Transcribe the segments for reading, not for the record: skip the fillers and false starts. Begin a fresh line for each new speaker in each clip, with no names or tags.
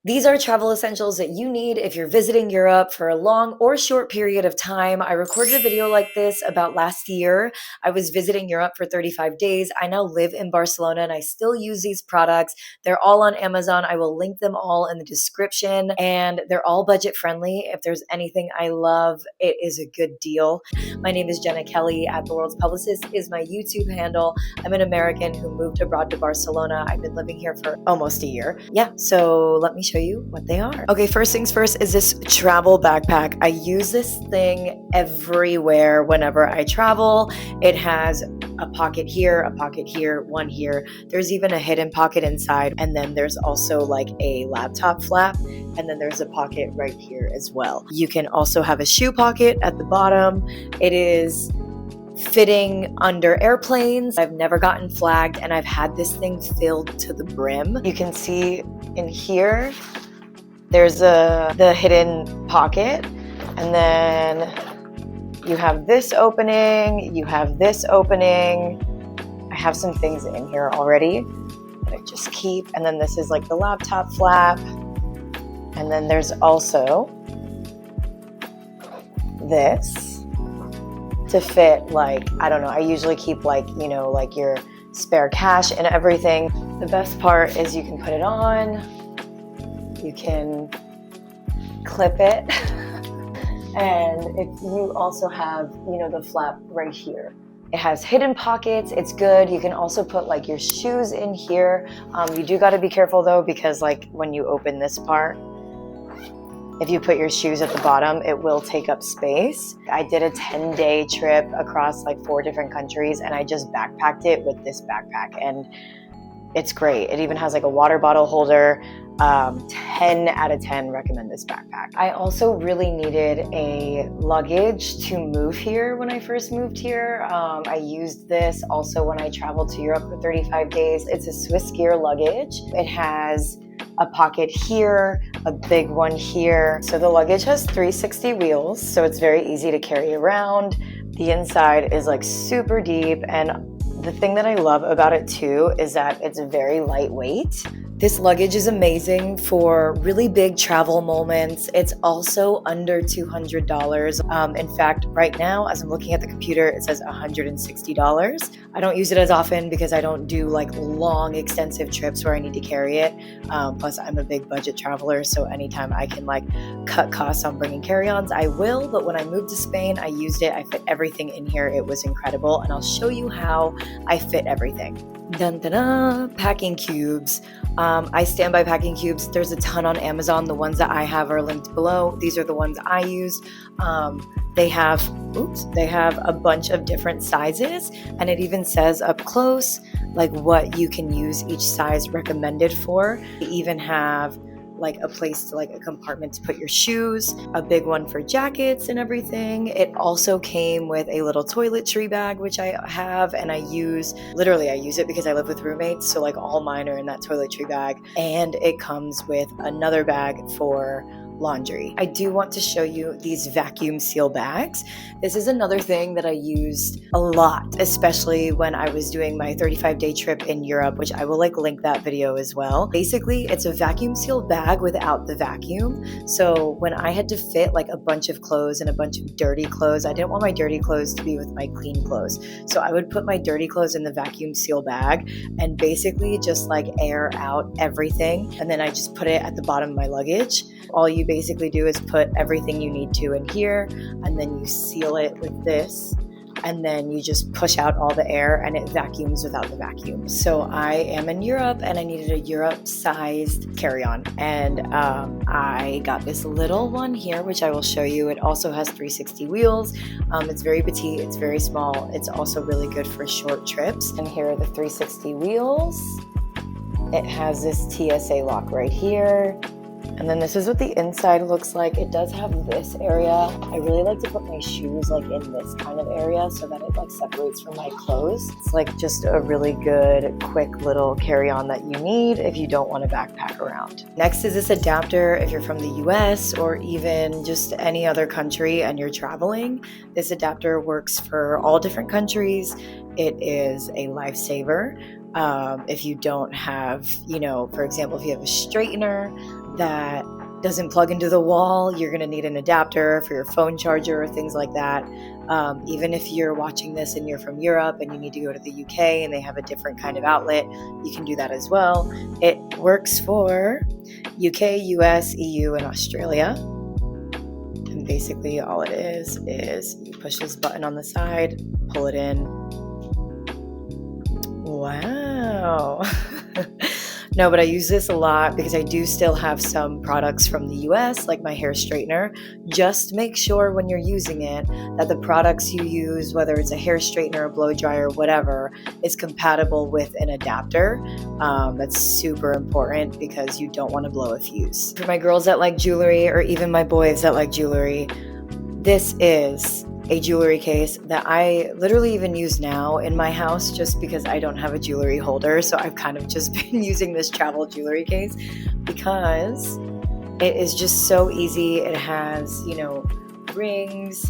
These are travel essentials that you need if you're visiting Europe for a long or short period of time. I recorded a video like this about last year. I was visiting Europe for 35 days. I now live in Barcelona and I still use these products. They're all on Amazon. I will link them all in the description and they're all budget friendly. If there's anything I love, it is a good deal. My name is Jenna Kelly at The World's Publicist is my YouTube handle. I'm an American who moved abroad to Barcelona. I've been living here for almost a year. Yeah, so let me show you what they are. Okay, first things first is this travel backpack. I use this thing everywhere whenever I travel. It has a pocket here, one here. There's even a hidden pocket inside. And then there's also like a laptop flap. And then there's a pocket right here as well. You can also have a shoe pocket at the bottom. It is fitting under airplanes. I've never gotten flagged and I've had this thing filled to the brim. You can see in here, there's the hidden pocket, and then you have this opening, you have this opening. I have some things in here already that I just keep, and then this is like the laptop flap, and then there's also this to fit, like, I don't know, I usually keep like, you know, like your spare cash and everything. The best part is you can put it on, you can clip it, and you also have, you know, the flap right here. It has hidden pockets, it's good. You can also put like your shoes in here. You do got to be careful though, because like when you open this part, if you put your shoes at the bottom, it will take up space. I did a 10-day trip across like 4 different countries and I just backpacked it with this backpack and it's great. It even has like a water bottle holder. 10 out of 10 recommend this backpack. I also really needed a luggage to move here when I first moved here. I used this also when I traveled to Europe for 35 days. It's a Swiss Gear luggage. It has a pocket here, a big one here. So the luggage has 360 wheels, so it's very easy to carry around. The inside is like super deep, and the thing that I love about it too is that it's very lightweight. This luggage is amazing for really big travel moments. It's also under $200. In fact, right now, as I'm looking at the computer, it says $160. I don't use it as often because I don't do like long, extensive trips where I need to carry it. Plus, I'm a big budget traveler, so anytime I can like cut costs on bringing carry-ons, I will. But when I moved to Spain, I used it. I fit everything in here. It was incredible, and I'll show you how I fit everything. Dun, dun, dun. Packing cubes. I stand by packing cubes. There's a ton on Amazon. The ones that I have are linked below. These are the ones I used. They have a bunch of different sizes, and it even says up close like what you can use each size recommended for. They even have like a place to like a compartment to put your shoes, a big one for jackets and everything. It also came with a little toiletry bag, which I have, and I use it because I live with roommates. So like all mine are in that toiletry bag, and it comes with another bag for laundry. I do want to show you these vacuum seal bags. This is another thing that I used a lot, especially when I was doing my 35-day trip in Europe, which I will like link that video as well. Basically, it's a vacuum seal bag without the vacuum. So when I had to fit like a bunch of clothes and a bunch of dirty clothes, I didn't want my dirty clothes to be with my clean clothes. So I would put my dirty clothes in the vacuum seal bag and basically just like air out everything. And then I just put it at the bottom of my luggage. All you basically do is put everything you need to in here, and then you seal it with this, and then you just push out all the air and it vacuums without the vacuum. So I am in Europe and I needed a Europe-sized carry-on, and I got this little one here, which I will show you. It also has 360 wheels. It's very petite, it's very small. It's also really good for short trips. And here are the 360 wheels. It has this TSA lock right here. And then this is what the inside looks like. It does have this area. I really like to put my shoes like in this kind of area so that it like separates from my clothes. It's like just a really good, quick little carry-on that you need if you don't want to backpack around. Next is this adapter if you're from the US or even just any other country and you're traveling. This adapter works for all different countries. It is a lifesaver. If you don't have, for example, if you have a straightener, that doesn't plug into the wall. You're going to need an adapter for your phone charger or things like that. Even if you're watching this and you're from Europe and you need to go to the UK and they have a different kind of outlet, you can do that as well. It works for UK, US, EU, and Australia. And basically all it is you push this button on the side, pull it in. Wow. No, but I use this a lot because I do still have some products from the US, like my hair straightener. Just make sure when you're using it that the products you use, whether it's a hair straightener, a blow dryer, whatever, is compatible with an adapter. That's super important because you don't want to blow a fuse. For my girls that like jewelry, or even my boys that like jewelry, this is a jewelry case that I literally even use now in my house just because I don't have a jewelry holder. So I've kind of just been using this travel jewelry case because it is just so easy. It has, rings,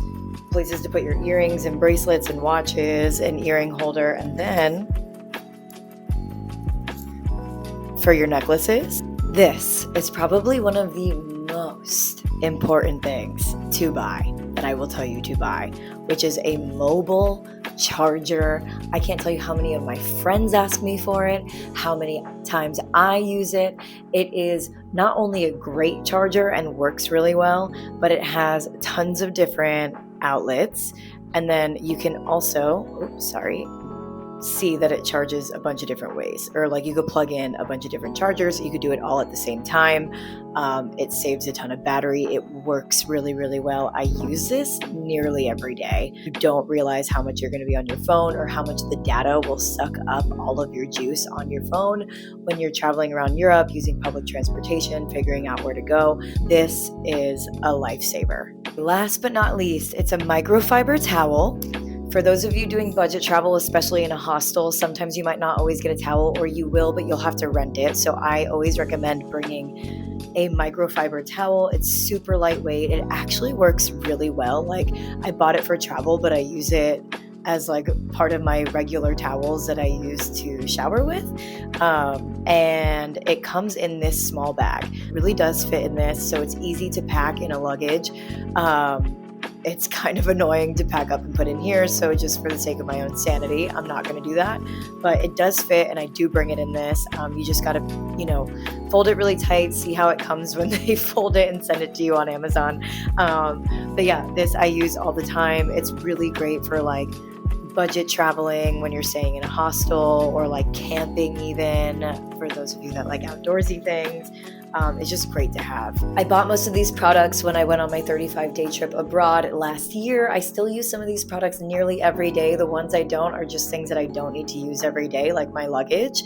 places to put your earrings and bracelets and watches, an earring holder, and then for your necklaces. This is probably one of the most important things to buy that I will tell you to buy, which is a mobile charger. I can't tell you how many of my friends ask me for it, how many times I use it. It is not only a great charger and works really well, but it has tons of different outlets. And then you can also, see that it charges a bunch of different ways, or like you could plug in a bunch of different chargers. You could do it all at the same time. It saves a ton of battery. It works really, really well. I use this nearly every day. You don't realize how much you're going to be on your phone or how much the data will suck up all of your juice on your phone when you're traveling around Europe using public transportation, figuring out where to go. This is a lifesaver. Last but not least, it's a microfiber towel. For those of you doing budget travel, especially in a hostel, sometimes you might not always get a towel, or you will, but you'll have to rent it. So I always recommend bringing a microfiber towel. It's super lightweight. It actually works really well. Like, I bought it for travel, but I use it as like part of my regular towels that I use to shower with. And it comes in this small bag. It really does fit in this, so it's easy to pack in a luggage. It's kind of annoying to pack up and put in here, so just for the sake of my own sanity, I'm not going to do that. But it does fit, and I do bring it in this. You just got to, fold it really tight, see how it comes when they fold it and send it to you on Amazon. But yeah, this I use all the time. It's really great for like budget traveling when you're staying in a hostel, or like camping even, for those of you that like outdoorsy things. It's just great to have. I bought most of these products when I went on my 35-day trip abroad last year. I still use some of these products nearly every day. The ones I don't are just things that I don't need to use every day, like my luggage.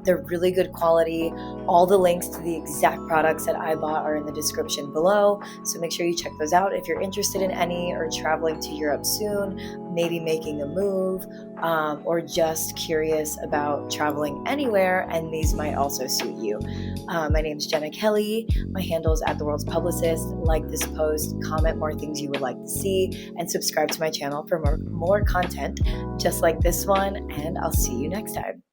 They're really good quality. All the links to the exact products that I bought are in the description below, so make sure you check those out if you're interested in any, or traveling to Europe soon, maybe making a move, or just curious about traveling anywhere, and these might also suit you. My name's Jenna Kelly. My handle is @TheWorld'sPublicist. Like this post, comment more things you would like to see, and subscribe to my channel for more content just like this one, and I'll see you next time.